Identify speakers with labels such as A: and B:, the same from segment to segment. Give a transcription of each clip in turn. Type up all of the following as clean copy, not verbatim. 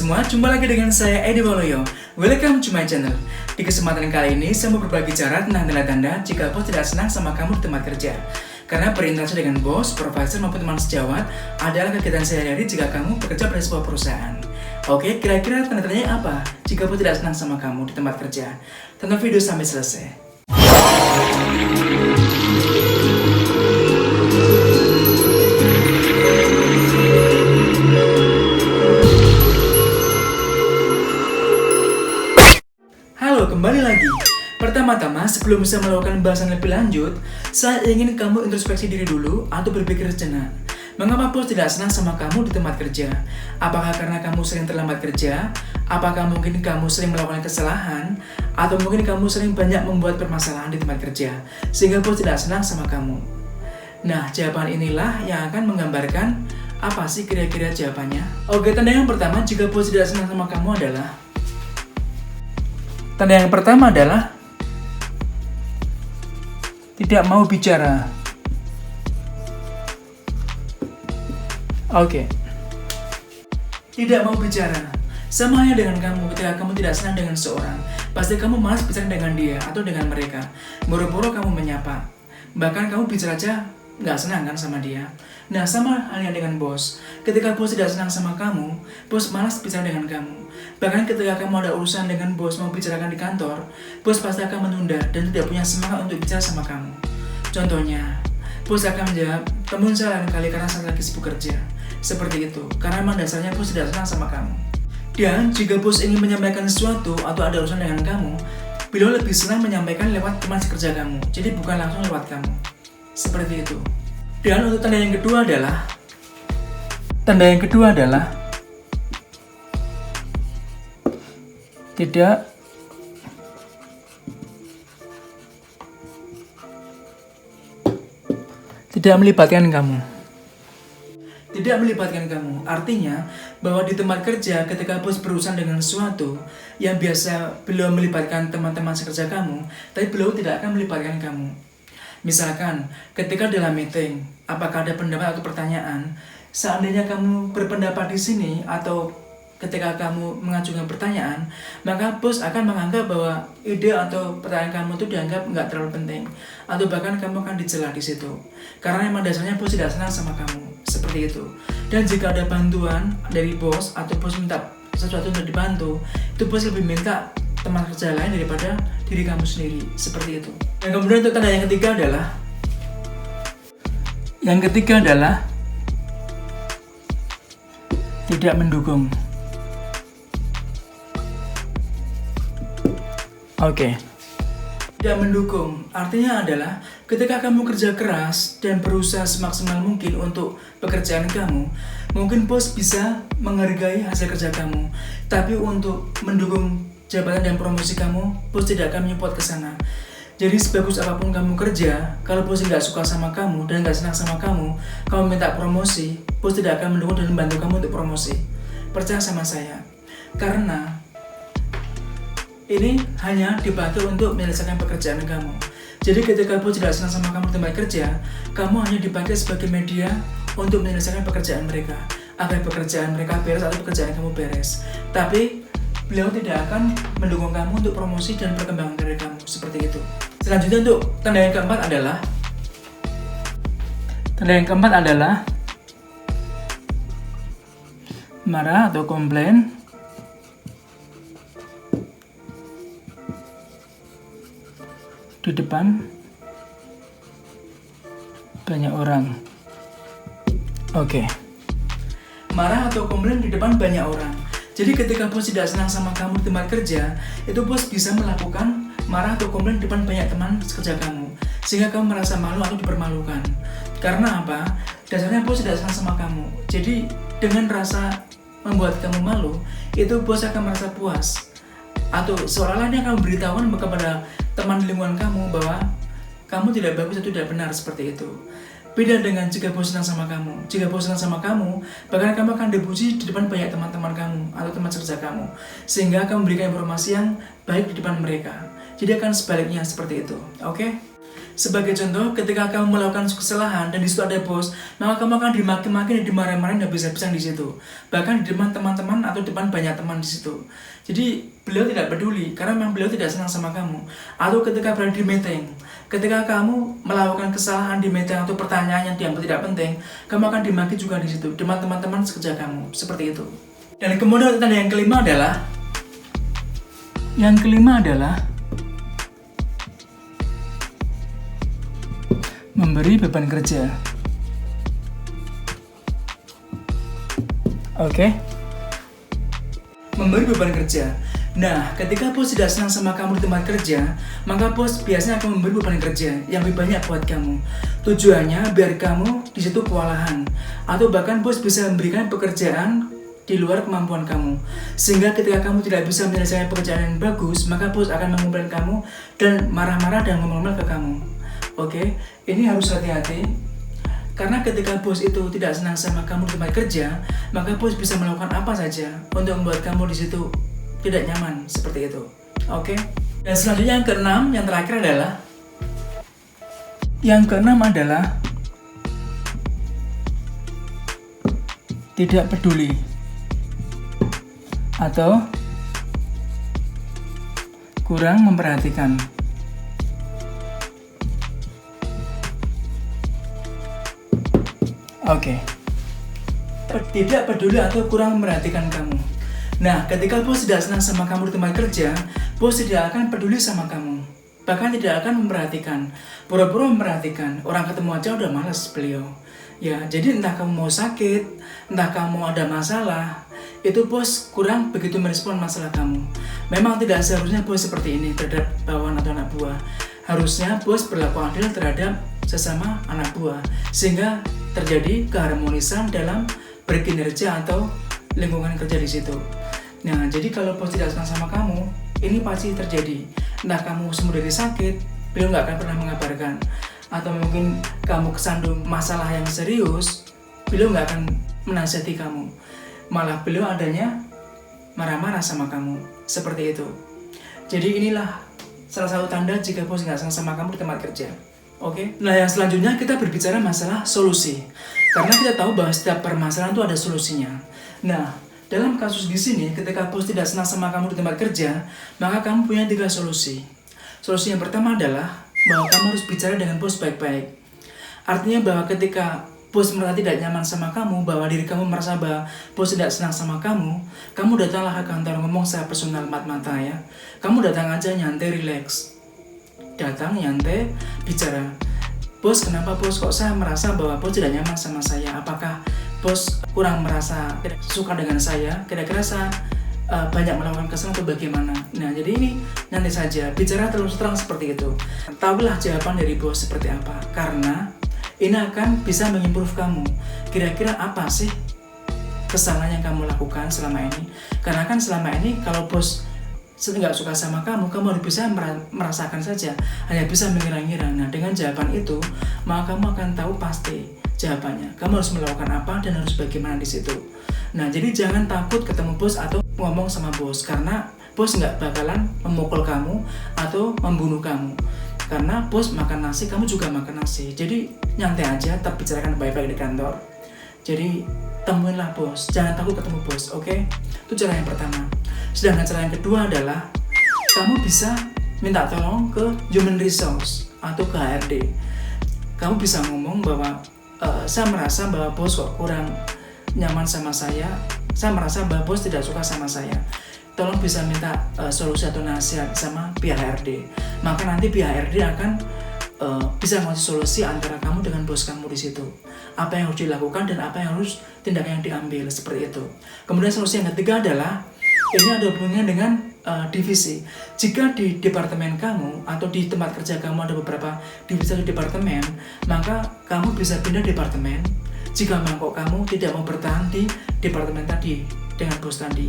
A: semua, jumpa lagi dengan saya Edi Waluyo. Welcome to my channel. Di kesempatan kali ini, saya mau berbagi cara tentang tanda-tanda jika bos tidak senang sama kamu di tempat kerja. Karena berinteraksi dengan bos, supervisor maupun teman sejawat adalah kegiatan sehari-hari jika kamu bekerja pada sebuah perusahaan. Oke, kira-kira tanda-tandanya apa jika bos tidak senang sama kamu di tempat kerja? Tonton video sampai selesai. Halo, kembali lagi. Pertama-tama, sebelum bisa melakukan bahasan lebih lanjut, saya ingin kamu introspeksi diri dulu atau berpikir sejenak. Mengapa bos tidak senang sama kamu di tempat kerja? Apakah karena kamu sering terlambat kerja? Apakah mungkin kamu sering melakukan kesalahan? Atau mungkin kamu sering banyak membuat permasalahan di tempat kerja, sehingga bos tidak senang sama kamu? Nah, jawaban inilah yang akan menggambarkan apa sih kira-kira jawabannya. Oke, tanda yang pertama jika bos tidak senang sama kamu adalah tanda yang pertama adalah tidak mau bicara. Oke. Tidak mau bicara. Sama halnya dengan kamu ketika kamu tidak senang dengan seorang. Pasti kamu malas bicara dengan dia atau dengan mereka. Boro-boro kamu menyapa. Bahkan kamu bicara aja nggak senang kan sama dia. Nah, sama halnya dengan bos. Ketika bos tidak senang sama kamu, bos malas bicara dengan kamu. Bahkan ketika kamu ada urusan dengan bos mau bicarakan di kantor, bos pasti akan menunda dan tidak punya semangat untuk bicara sama kamu. Contohnya, bos akan menjawab, temuin saya lain kali karena saya lagi sibuk kerja. Seperti itu, karena memang dasarnya bos tidak senang sama kamu. Dan jika bos ingin menyampaikan sesuatu atau ada urusan dengan kamu, beliau lebih senang menyampaikan lewat teman sekerja kamu, jadi bukan langsung lewat kamu. Seperti itu. Dan untuk tanda yang kedua adalah tidak melibatkan kamu. Tidak melibatkan kamu, artinya bahwa di tempat kerja ketika bos berurusan dengan sesuatu yang biasa beliau melibatkan teman-teman sekerja kamu, tapi beliau tidak akan melibatkan kamu. Misalkan, ketika dalam meeting, apakah ada pendapat atau pertanyaan, seandainya kamu berpendapat di sini atau ketika kamu mengajukan pertanyaan, maka bos akan menganggap bahwa ide atau pertanyaan kamu itu dianggap nggak terlalu penting, atau bahkan kamu akan dicela di situ. Karena memang dasarnya bos tidak senang sama kamu, seperti itu. Dan jika ada bantuan dari bos atau bos minta sesuatu untuk dibantu, itu bos lebih minta teman kerja lain daripada diri kamu sendiri, seperti itu. Dan kemudian untuk tanda yang ketiga adalah tidak mendukung. Oke. Tidak mendukung artinya adalah ketika kamu kerja keras dan berusaha semaksimal mungkin untuk pekerjaan kamu, mungkin bos bisa menghargai hasil kerja kamu, tapi untuk mendukung jabatan dan promosi kamu, bos tidak akan menyupport ke sana. Jadi sebagus apapun kamu kerja, kalau bos tidak suka sama kamu dan nggak senang sama kamu minta promosi, bos tidak akan mendukung dan membantu kamu untuk promosi. Percaya sama saya, karena ini hanya dipakai untuk menyelesaikan pekerjaan kamu. Jadi ketika bos tidak senang sama kamu di tempat kerja, kamu hanya dipakai sebagai media untuk menyelesaikan pekerjaan mereka, agar pekerjaan mereka beres atau pekerjaan kamu beres. Tapi beliau tidak akan mendukung kamu untuk promosi dan perkembangan karir kamu, seperti itu. Selanjutnya untuk tanda yang keempat adalah marah atau komplain di depan banyak orang. Oke. Marah atau komplain di depan banyak orang. Jadi ketika bos tidak senang sama kamu di tempat kerja, itu bos bisa melakukan marah atau komplain di depan banyak teman kerja kamu, sehingga kamu merasa malu atau dipermalukan. Karena apa? Dasarnya bos tidak senang sama kamu. Jadi dengan rasa membuat kamu malu, itu bos akan merasa puas. Atau seolah-olah dia akan memberitahukan kepada teman di lingkungan kamu bahwa kamu tidak bagus atau tidak benar, seperti itu. Beda dengan jika bos senang sama kamu. Jika bos senang sama kamu, bahkan kamu akan dipuji di depan banyak teman-teman kamu atau teman kerja kamu, sehingga akan memberikan informasi yang baik di depan mereka. Jadi akan sebaliknya seperti itu. Oke? Sebagai contoh, ketika kamu melakukan kesalahan dan di situ ada bos, maka kamu akan dimaki-maki dan dimarah-marahin habis-habisan di situ. Bahkan di depan teman-teman atau depan banyak teman di situ. Jadi beliau tidak peduli karena memang beliau tidak senang sama kamu. Atau ketika berada di meeting, ketika kamu melakukan kesalahan di meeting atau pertanyaan yang dianggap tidak penting, kamu akan dimaki juga di situ depan teman-teman sekerja kamu. Seperti itu. Dan kemudian tanda yang kelima adalah memberi beban kerja. Oke? Memberi beban kerja. Nah, ketika bos tidak senang sama kamu di tempat kerja, maka bos biasanya akan memberi beban kerja yang lebih banyak buat kamu. Tujuannya biar kamu di situ kewalahan, atau bahkan bos bisa memberikan pekerjaan di luar kemampuan kamu. Sehingga ketika kamu tidak bisa menyelesaikan pekerjaan yang bagus, maka bos akan mengumpulkan kamu dan marah-marah dan ngomel-ngomel ke kamu. Oke, ini harus hati-hati. Karena ketika bos itu tidak senang sama kamu di tempat kerja, maka bos bisa melakukan apa saja untuk membuat kamu di situ tidak nyaman, seperti itu. Oke. Dan selanjutnya yang keenam, yang terakhir adalah tidak peduli atau kurang memperhatikan. Oke. Tidak peduli atau kurang memperhatikan kamu. Nah, ketika bos tidak senang sama kamu di tempat kerja, bos tidak akan peduli sama kamu. Bahkan tidak akan memperhatikan. Pura-pura memperhatikan. Orang ketemu aja udah malas beliau. Ya, jadi entah kamu mau sakit, entah kamu ada masalah, itu bos kurang begitu merespon masalah kamu. Memang tidak seharusnya bos seperti ini terhadap bawahan atau anak buah. Harusnya bos berlaku adil terhadap sesama anak buah, sehingga terjadi keharmonisan dalam berkinerja atau lingkungan kerja di situ. Nah, jadi kalau bos tidak senang sama kamu, ini pasti terjadi. Entah kamu sembuh dari sakit, beliau nggak akan pernah mengabarkan. Atau mungkin kamu kesandung masalah yang serius, beliau nggak akan menasihati kamu. Malah beliau adanya marah-marah sama kamu. Seperti itu. Jadi inilah salah satu tanda jika bos nggak senang sama kamu di tempat kerja. Oke? Nah, yang selanjutnya kita berbicara masalah solusi. Karena kita tahu bahwa setiap permasalahan itu ada solusinya. Nah, dalam kasus di sini, ketika bos tidak senang sama kamu di tempat kerja, maka kamu punya 3 solusi. Solusi yang pertama adalah bahwa kamu harus bicara dengan bos baik-baik. Artinya bahwa ketika bos merasa tidak nyaman sama kamu, bahwa diri kamu merasa bahwa bos tidak senang sama kamu datanglah ke kantor ngomong secara personal mata-mata ya. Kamu datang aja nyantai, relax. Datang nyantai, bicara. Bos, kenapa bos kok saya merasa bahwa bos tidak nyaman sama saya? Apakah bos kurang merasa suka dengan saya? Kira-kira saya banyak melakukan kesalahan atau bagaimana? Nah, jadi ini nanti saja bicara terus terang seperti itu. Tahulah jawaban dari bos seperti apa, karena ini akan bisa mengimprove kamu. Kira-kira apa sih kesalahan yang kamu lakukan selama ini? Karena kan selama ini kalau bos nggak suka sama kamu harus bisa merasakan saja, hanya bisa mengira-ngira. Nah, dengan jawaban itu, maka kamu akan tahu pasti jawabannya. Kamu harus melakukan apa dan harus bagaimana di situ. Nah, jadi jangan takut ketemu bos atau ngomong sama bos, karena bos nggak bakalan memukul kamu atau membunuh kamu. Karena bos makan nasi, kamu juga makan nasi. Jadi nyantai aja, tetap bicarakan baik-baik di kantor. Jadi temuinlah bos, jangan takut ketemu bos, oke? Itu cara yang pertama. Sedangkan cara yang kedua adalah kamu bisa minta tolong ke human resource atau ke HRD. Kamu bisa ngomong bahwa saya merasa bahwa bos kok kurang nyaman sama saya merasa bahwa bos tidak suka sama saya. Tolong bisa minta solusi atau nasihat sama pihak HRD. Maka nanti pihak HRD akan bisa ngasih solusi antara kamu dengan bos kamu di situ. Apa yang harus dilakukan dan apa yang harus tindakan yang diambil, seperti itu. Kemudian solusi yang ketiga adalah ini ada hubungannya dengan divisi. Jika di departemen kamu atau di tempat kerja kamu ada beberapa divisi atau departemen, maka kamu bisa pindah departemen jika mangkok kamu tidak mau bertahan di departemen tadi dengan bos tadi.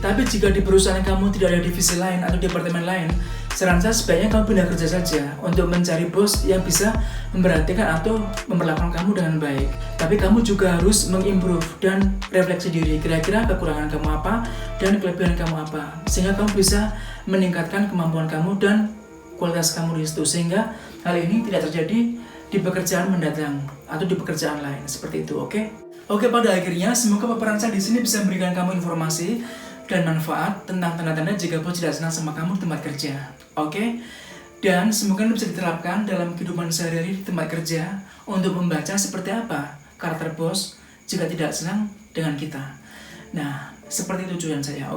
A: Tapi jika di perusahaan kamu tidak ada divisi lain atau departemen lain, saran saya sebaiknya kamu pindah kerja saja untuk mencari bos yang bisa memperhatikan atau memperlakukan kamu dengan baik. Tapi kamu juga harus mengimprove dan refleksi diri, kira-kira kekurangan kamu apa dan kelebihan kamu apa, sehingga kamu bisa meningkatkan kemampuan kamu dan kualitas kamu di situ, sehingga hal ini tidak terjadi di pekerjaan mendatang atau di pekerjaan lain seperti itu. Oke, pada akhirnya semoga paparan saya di sini bisa memberikan kamu informasi dan manfaat tentang tanda-tanda jika bos tidak senang sama kamu di tempat kerja. Dan semoga ini bisa diterapkan dalam kehidupan sehari-hari di tempat kerja untuk membaca seperti apa karakter bos jika tidak senang dengan kita. Nah, seperti itu tujuan saya,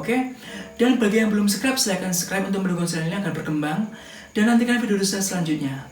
A: Dan bagi yang belum subscribe, silahkan subscribe untuk mendukung channel ini agar berkembang. Dan nantikan video saya selanjutnya,